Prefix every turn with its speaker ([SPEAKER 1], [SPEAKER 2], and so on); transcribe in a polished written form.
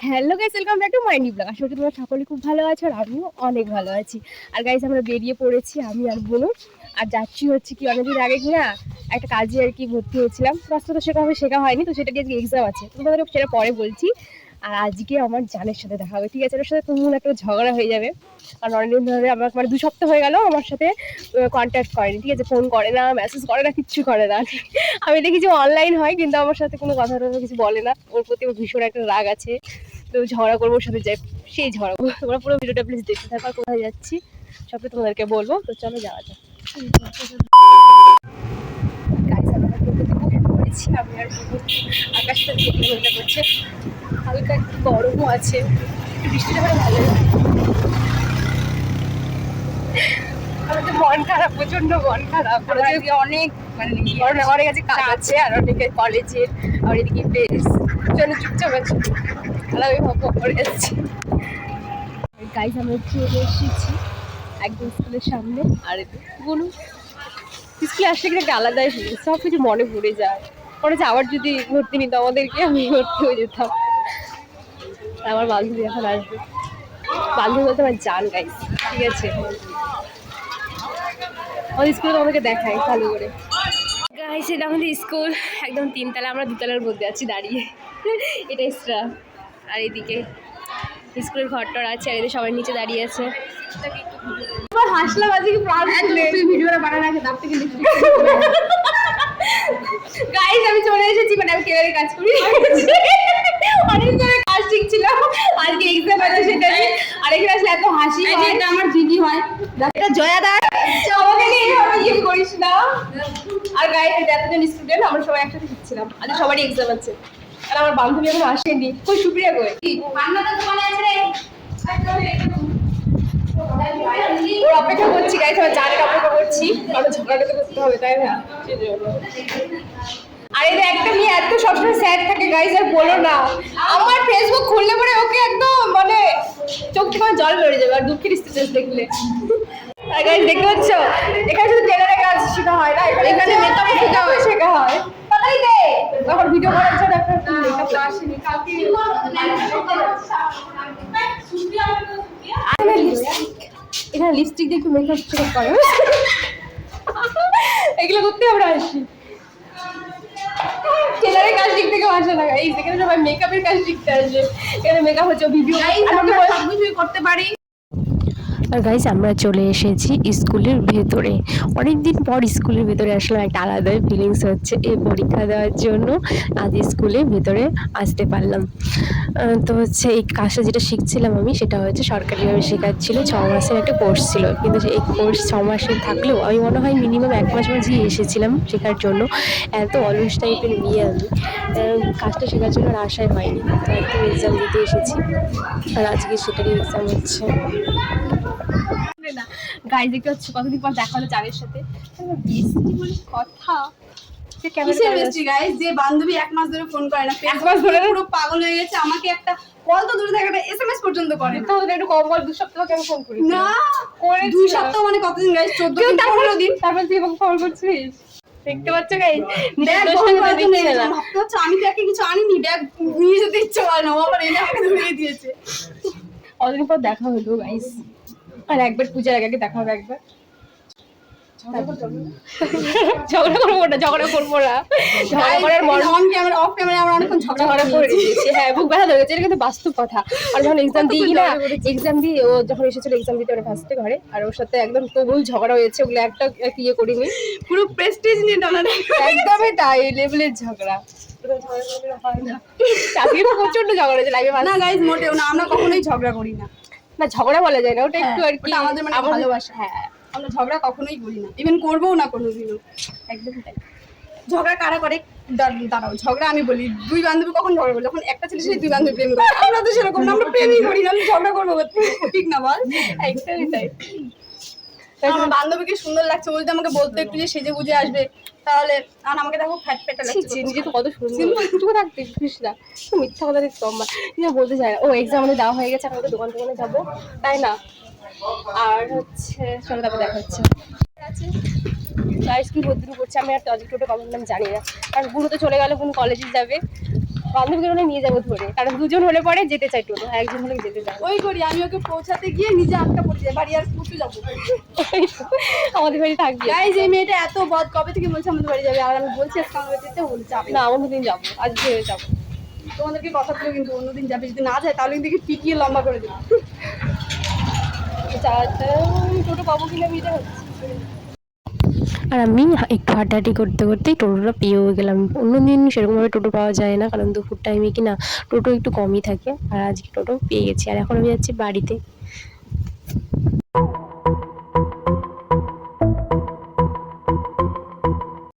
[SPEAKER 1] Hello guys, welcome back to my new blog. আসলে তোমরা সকলে খুব ভালো আছো আর আমিও অনেক ভালো আছি। আর গাইস, আমরা বেরিয়ে পড়েছি আমি আর বোনু। আর যাচ্ছি হচ্ছে কি অনেকদিন আগে কি না একটা কাজে আর কি ভর্তি হয়েছিলাম। রাস্তা তো সেভাবে শেখা হয়নি, তো সেটা আজকে এক্সাম আছে, তোমাদের সেটা পরে বলছি। আর আজকে আমার জানের সাথে দেখা হবে, ঠিক আছে? ওর সাথে তুমুল একটা ঝগড়া হয়ে যাবে। কারণ অনেকদিন ধরে আমার মানে 2 সপ্তাহ হয়ে গেল আমার সাথে কন্ট্যাক্ট করেনি, ঠিক আছে? ফোন করে না, মেসেজ করে না, কিচ্ছু করে না। আমি দেখি যে অনলাইন হয় কিন্তু আমার সাথে কোনো কথা কিছু বলে না। ওর প্রতি ভীষণ একটা রাগ আছে। তো ঝগড়া করবো, ওর সাথে যাই, সেই ঝগড়া করবো। তোমরা পুরো ভিডিওটা প্লিজ দেখতে থাকো। আর কোথায় যাচ্ছি সবটা তোমাদেরকে বলবো, তো চলো যাওয়া যাক। আমি আর আকাশটা দেখতে করছে, হালকা একটু গরমও আছে, একটু বৃষ্টিটা হলে ভালো। আমার তো মন খারাপ, প্রচন্ড মন খারাপ। অনেক মানে অনেক আছে, কাজ আছে আর অনেকে কলেজের, আর এদিকে বেশ জন্য চুপচাপ আছে। আমি ভাবো করে যাচ্ছি। গাইজ আমরা চলে এসেছি একদম স্কুলের সামনে। আর বলুন, স্কুলে আসলে কিন্তু একটা আলাদাই সব কিছু মনে পড়ে যায়। মনে হচ্ছে আবার যদি ভর্তি নিত আমাদেরকে, আমি ভর্তি হয়ে যেতাম। আমার বান্ধবী এখন আসবে, বান্ধবী বলতে আমার জান গাইজ, ঠিক আছে? আমাদের স্কুলে তোমাদেরকে দেখাই ভালো করে। গাইজ এটা আমাদের স্কুল, একদম 3 তলা, আমরা 2 তলার মধ্যে আছি দাঁড়িয়ে। এটা এক্সট্রা। আর এদিকে স্কুলের ঘরটার আছে, আর এদের সবাই নিচে দাঁড়িয়ে আছে। হাসলাম আজকে প্রাণ খুলে, ভিডিওটা বানানো আছে তার থেকে গাইজ আমি চলে এসেছি, মানে আমি টেলারের কাজ করি, অনেক ধরে কাজ শিখছিলাম। আজকে এক্সাম আছে সেটা। আর এখানে আসলে এত হাসি হয়, এটা আমার দিদি হয়, এটা জয়াদা। আমাকে নিয়ে এইভাবে ইয়ে করিস না। আর গাইজ এতজন স্টুডেন্ট আমরা সবাই একসাথে শিখছিলাম, আজ সবারই এক্সাম আছে। আর আমার বান্ধবী এখন আসেনি, কই সুপ্রিয়া কই? বান্নাটা তো মনে আছে রে, ওর অপেক্ষা করছি গাইজ, আমার জানের অপেক্ষা করছি, কারণ ঝগড়াটা তো করতে হবে, তাই না? আর এই একটা মেয়ে এত সবসময় স্যাড থাকে গাইজ, আর বলো না। আমার ফেসবুক খুললে পরে ওকে একদম মানে চোখ থেকে জল বেরিয়ে যাবে আর দুঃখের স্ট্যাটাস দেখলে। আর গাইজ দেখতে পাচ্ছ, এখানে শুধু টেলারের কাজ শেখা হয় না, এখানে মেকআপ শেখা হয়। তাই দে এখন ভিডিও করার জন্য একটা মেকআপ আসেনি কালকে। এখানে লিপস্টিক দিয়ে একটু মেকআপ শেখা করে, এগুলো করতে আমরা আসি। টেলারের কাজ শিখতে কেউ আসে না গাইস, এখানে সবাই মেকআপের কাজ শিখতে আসে। এখানে মেকআপ হচ্ছে, ভিডিও আমি সব কিছুই করতে পারি। আর গাইস আমরা চলে এসেছি স্কুলের ভেতরে। অনেকদিন পর স্কুলের ভেতরে আসলে একটা আলাদাই ফিলিংস হচ্ছে। এই পরীক্ষা দেওয়ার জন্য আজ স্কুলের ভেতরে আসতে পারলাম। তো হচ্ছে এই কাজটা যেটা শিখছিলাম আমি, সেটা হচ্ছে সরকারিভাবে শেখাচ্ছিল, 6 মাসের একটা কোর্স ছিল। কিন্তু এই কোর্স 6 মাসের থাকলেও আমি মনে হয় মিনিমাম 1 মাস মাঝেই এসেছিলাম শেখার জন্য। এত অলস টাইপের মেয়ে আমি, কাজটা শেখার জন্য আর আশাই হয়নি। তো একদম এক্সাম দিতে এসেছি, আর আজকে সেটারই এক্সাম হচ্ছে। গাইজ দেখতে হচ্ছে কতদিন পর দেখা হলো জানের সাথে, বেস্টি বলে কথা। যে বান্ধবী 1 মাস ধরে ফোন করে না, 1 মাস ধরে পুরো পাগল হয়ে গেছে। আমাকে একটা কল তো দূরে থাকে, একটা এসএমএস পর্যন্ত করে। তো ওদের একটু কম বল, 2 সপ্তাহ কেন ফোন করিস না? করে 2 সপ্তাহ মানে কতদিন গাইজ? 14 দিন 15 দিন। তারপর তুই আমাকে ফোন করছিস, দেখতে পাচ্ছ গাইজ? ভাবতে হচ্ছে আমি তো একে কিছু আনিনি, ব্যাগ নিয়ে যেতে ইচ্ছে হয় না, আবার এনে আমাকে ধরিয়ে দিয়েছে। অনেকদিন পর দেখা হলো গাইজ, আর একবার পূজার আগে দেখা হবে একবার। ঝগড়া করবো না, ঝগড়া করবো না, ঝগড়া করার অন ক্যামেরা অফ ক্যামেরা আমরা অনেকক্ষণ ঝগড়া করে দিয়েছি। হ্যাঁ, বুক ব্যথা ধরে গেছে, এটা কিন্তু বাস্তব কথা। আর যখন এক্সাম দিয়ে না, এক্সাম দিয়ে ও যখন এসেছিল এক্সাম দিতে ওরা ফার্স্টে ঘরে, আর ওর সাথে একদম তবুল ঝগড়া হয়েছে, ওগুলো একটা ইয়ে করিনি, পুরো প্রেস্টিজ নিয়ে টানা, একদমই তাই লেভেলের ঝগড়া। প্রচন্ড ঝগড়া হয়েছে লাইভে। না গাইজ মোটেও না, আমরা কখনোই ঝগড়া করি না। না ঝগড়া বলা যায় না, ওটা একটু আর কি আমাদের মানে ভালোবাসা। হ্যাঁ, আমরা ঝগড়া কখনোই করি না, ইভেন করবোও না কোনোদিনও। একদম তাই। ঝগড়া কারা করে দাঁড়াও, ঝগড়া আমি বলি 2 বান্ধবী কখন ঝগড়া করে, যখন একটা ছেলে সেই 2 বান্ধবী প্রেম করে। আমরা তো সেরকম না, আমরা প্রেমই করি না, ঝগড়া করবো ঠিক না বল? একদমই তাই। আমার বান্ধবীকে সুন্দর লাগছে বলতে আমাকে বলতে একটু যে সেজে বুঝে আসবে, তাহলে আর আমাকে দেখো ফ্যাট পেটা লাগছে। নিজে তো কত সুন্দর টুকু থাকতে কৃষ্ণা, মিথ্যা কথা কম বলতে চায় না। ও এক্সাম আমাদের দেওয়া হয়ে গেছে, আমাদের দোকান টোকানে যাবো, তাই না? আর হচ্ছে চলো তারপর দেখা হচ্ছে। গাইস কি ভর্তি করছে, আমি আর টোটো কখন আমি জানি না, কারণ বুড়ো তো চলে গেল, কোন কলেজে যাবে।
[SPEAKER 2] বান্ধবীকে ওখানে নিয়ে যাবো ধরে, কারণ দুজন হলে পরে যেতে চাই টোটো, একজন হলে যেতে চাই।
[SPEAKER 1] ওই করি আমি ওকে পৌঁছাতে গিয়ে নিজে আটকা পড়ে যাই, বাড়ি আর পৌঁছে যাবো।
[SPEAKER 2] আমাদের বাড়ি থাকবি।
[SPEAKER 1] গাইজ এই মেয়েটা এত বদ, কবে থেকে বলছে আমাদের বাড়ি যাবে, আর আমি বলছি আজকে আমাদের বাড়িতে যেতে, বলছে যাবে
[SPEAKER 2] না অন্যদিন যাবো, আজকে যাবো।
[SPEAKER 1] তোমাদেরকে কথা বলে কিন্তু অন্যদিন যাবে, যদি না যায় তাহলে কিন্তু পিটিয়ে লম্বা করে দেবো।
[SPEAKER 2] টোটো পাবো কিনা বিটা হচ্ছে। আর আমি একটু হাঁটাহাঁটি করতে করতেই টোটোটা পেয়েও গেলাম। অন্যদিন সেরকমভাবে টোটো পাওয়া যায় না, কারণ দুপুর টাইমে কিনা টোটো একটু কমই থাকে। আর আজকে টোটো পেয়ে গেছি, আর এখন আমি যাচ্ছি বাড়িতে।